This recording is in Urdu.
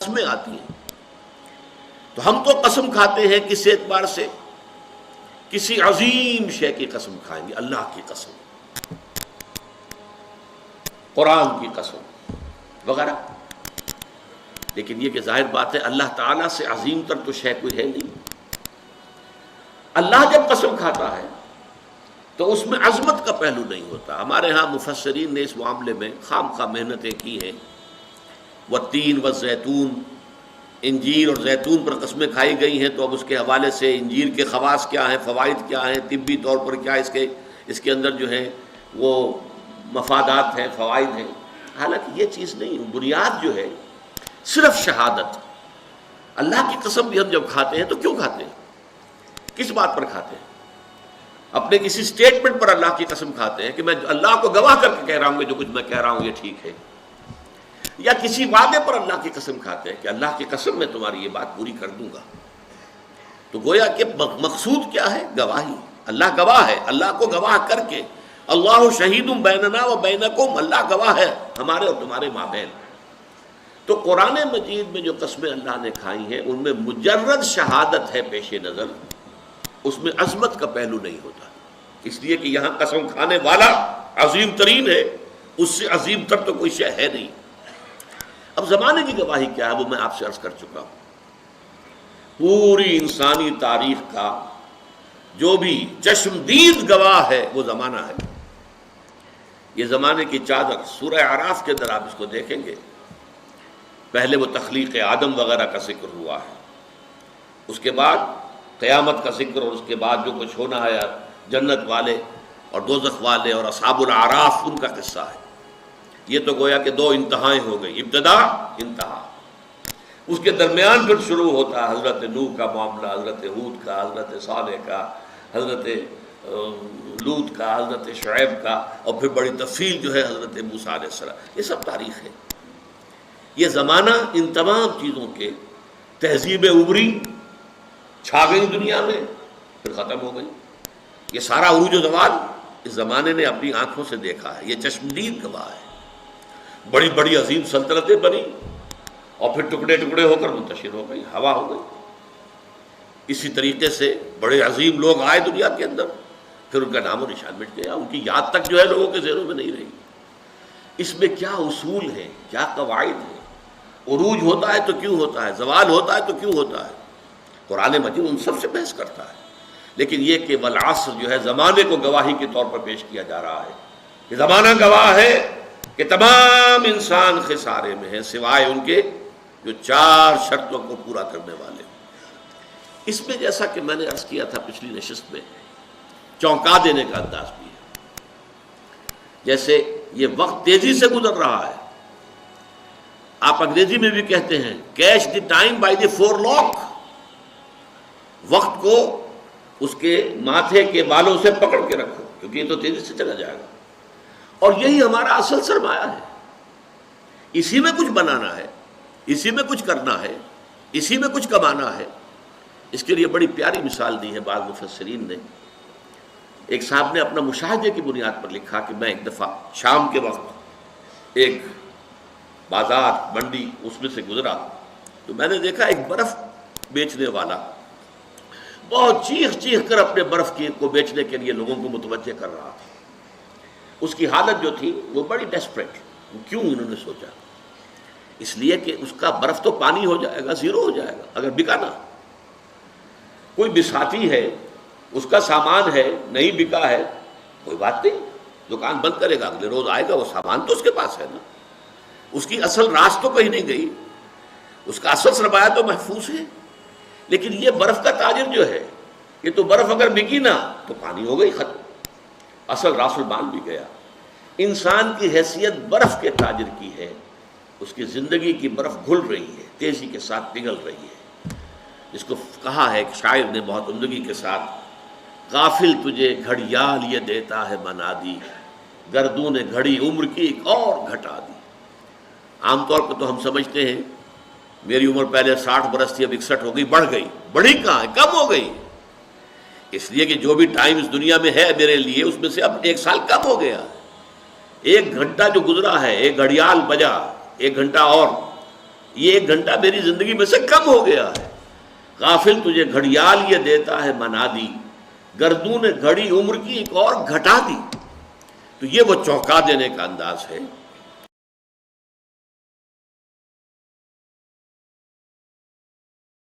قسمیں آتی ہیں، تو ہم تو قسم کھاتے ہیں کس اعتبار سے؟ کسی عظیم شے کی قسم کھائیں گے، اللہ کی قسم، قرآن کی قسم وغیرہ. لیکن یہ کہ ظاہر بات ہے اللہ تعالیٰ سے عظیم تر تو شے کوئی ہے نہیں. اللہ جب قسم کھاتا ہے تو اس میں عظمت کا پہلو نہیں ہوتا. ہمارے ہاں مفسرین نے اس معاملے میں خام خواہ محنتیں کی ہیں. والتین والزیتون، انجیر اور زیتون پر قسمیں کھائی گئی ہیں، تو اب اس کے حوالے سے انجیر کے خواص کیا ہیں، فوائد کیا ہیں، طبی طور پر کیا اس کے اندر جو ہے وہ مفادات ہیں، فوائد ہیں. حالانکہ یہ چیز نہیں، بنیاد جو ہے صرف شہادت. اللہ کی قسم بھی ہم جب کھاتے ہیں تو کیوں کھاتے ہیں؟ کس بات پر کھاتے ہیں؟ اپنے کسی سٹیٹمنٹ پر اللہ کی قسم کھاتے ہیں کہ میں اللہ کو گواہ کر کے کہہ رہا ہوں کہ جو کچھ میں کہہ رہا ہوں یہ ٹھیک ہے، یا کسی وعدے پر اللہ کی قسم کھاتے ہیں کہ اللہ کی قسم میں تمہاری یہ بات پوری کر دوں گا. تو گویا کہ مقصود کیا ہے؟ گواہی. اللہ گواہ ہے، اللہ کو گواہ کر کے اللہ شہید بیننا و بینکم، اللہ گواہ ہے ہمارے اور تمہارے مابین. تو قرآن مجید میں جو قسمیں اللہ نے کھائی ہیں ان میں مجرد شہادت ہے پیش نظر، اس میں عظمت کا پہلو نہیں ہوتا. اس لیے کہ یہاں قسم کھانے والا عظیم ترین ہے، اس سے عظیم تر تو کوئی شے ہے نہیں. اب زمانے کی گواہی کیا ہے وہ میں آپ سے عرض کر چکا ہوں. پوری انسانی تاریخ کا جو بھی چشمدید گواہ ہے وہ زمانہ ہے. یہ زمانے کی چادر سورہ اعراف کے اندر آپ اس کو دیکھیں گے. پہلے وہ تخلیق آدم وغیرہ کا ذکر ہوا ہے، اس کے بعد قیامت کا ذکر، اور اس کے بعد جو کچھ ہونا ہے جنت والے اور دوزخ والے اور اصحاب الاعراف ان کا قصہ ہے. یہ تو گویا کہ دو انتہائیں ہو گئی، ابتدا انتہا. اس کے درمیان پھر شروع ہوتا ہے حضرت نوح کا معاملہ، حضرت ہود کا، حضرت صالح کا، حضرت لوط کا، حضرت شعیب کا، اور پھر بڑی تفصیل جو ہے حضرت موسیٰ علیہ السلام. یہ سب تاریخ ہے. یہ زمانہ ان تمام چیزوں کے تہذیب ابری چھا گئی دنیا میں، پھر ختم ہو گئی. یہ سارا عروج و زوال اس زمانے نے اپنی آنکھوں سے دیکھا ہے. یہ چشمدید گواہ ہے. بڑی بڑی عظیم سلطنتیں بنی اور پھر ٹکڑے ٹکڑے ہو کر منتشر ہو گئی، ہوا ہو گئی. اسی طریقے سے بڑے عظیم لوگ آئے دنیا کے اندر، پھر ان کا نام و نشان مٹ گیا، ان کی یاد تک جو ہے لوگوں کے ذہنوں میں نہیں رہی. اس میں کیا اصول ہیں، کیا قواعد ہیں؟ عروج ہوتا ہے تو کیوں ہوتا ہے، زوال ہوتا ہے تو کیوں ہوتا ہے؟ قرآن مجید ان سب سے بحث کرتا ہے. لیکن یہ کہ والعصر جو ہے زمانے کو گواہی کے طور پر پیش کیا جا رہا ہے کہ زمانہ گواہ ہے کہ تمام انسان خسارے میں ہیں سوائے ان کے جو 4 شرطوں کو پورا کرنے والے. اس میں جیسا کہ میں نے عرض کیا تھا پچھلی نشست میں، چونکا دینے کا انداز بھی ہے. جیسے یہ وقت تیزی سے گزر رہا ہے. آپ انگریزی میں بھی کہتے ہیں catch the time by the forelock, وقت کو اس کے ماتھے کے بالوں سے پکڑ کے رکھو کیونکہ یہ تو تیزی سے چلا جائے گا. اور یہی ہمارا اصل سرمایہ ہے، اسی میں کچھ بنانا ہے، اسی میں کچھ کرنا ہے، اسی میں کچھ کمانا ہے. اس کے لیے بڑی پیاری مثال دی ہے بعض مفسرین نے. ایک صاحب نے اپنا مشاہدے کی بنیاد پر لکھا کہ میں ایک دفعہ شام کے وقت ایک بازار منڈی اس میں سے گزرا تو میں نے دیکھا ایک برف بیچنے والا بہت چیخ چیخ کر اپنے برف کو بیچنے کے لیے لوگوں کو متوجہ کر رہا تھا. اس کی حالت جو تھی وہ بڑی ڈیسپریٹ. کیوں انہوں نے سوچا؟ اس لیے کہ اس کا برف تو پانی ہو جائے گا، زیرو ہو جائے گا اگر بکا نہ. کوئی بساتی ہے، اس کا سامان ہے، نہیں بکا ہے، کوئی بات نہیں، دکان بند کرے گا، اگلے روز آئے گا، وہ سامان تو اس کے پاس ہے نا. اس کی اصل راس تو کہیں نہیں گئی، اس کا اصل سرمایہ تو محفوظ ہے. لیکن یہ برف کا تاجر جو ہے، یہ تو برف اگر بکی نہ تو پانی ہو گئی، ختم، اصل راس المال بھی گیا. انسان کی حیثیت برف کے تاجر کی ہے. اس کی زندگی کی برف گھل رہی ہے، تیزی کے ساتھ پگھل رہی ہے. جس کو کہا ہے کہ شاعر نے بہت عمدگی کے ساتھ، غافل تجھے گھڑیال یہ دیتا ہے منادی، گردوں نے گھڑی عمر کی ایک اور گھٹا دی. عام طور پر تو ہم سمجھتے ہیں میری عمر پہلے 60 برس تھی، اب 61 ہو گئی، بڑھ گئی. بڑھی کہاں ہے، کم ہو گئی. اس لیے کہ جو بھی ٹائم اس دنیا میں ہے میرے لیے اس میں سے اب 1 سال کم ہو گیا. 1 گھنٹہ جو گزرا ہے، 1 گھڑیال بجا، 1 گھنٹہ اور یہ 1 گھنٹہ میری زندگی میں سے کم ہو گیا ہے. غافل تجھے گھڑیال یہ دیتا ہے منادی، گردوں نے گھڑی عمر کی ایک اور گھٹا دی. تو یہ وہ چونکا دینے کا انداز ہے.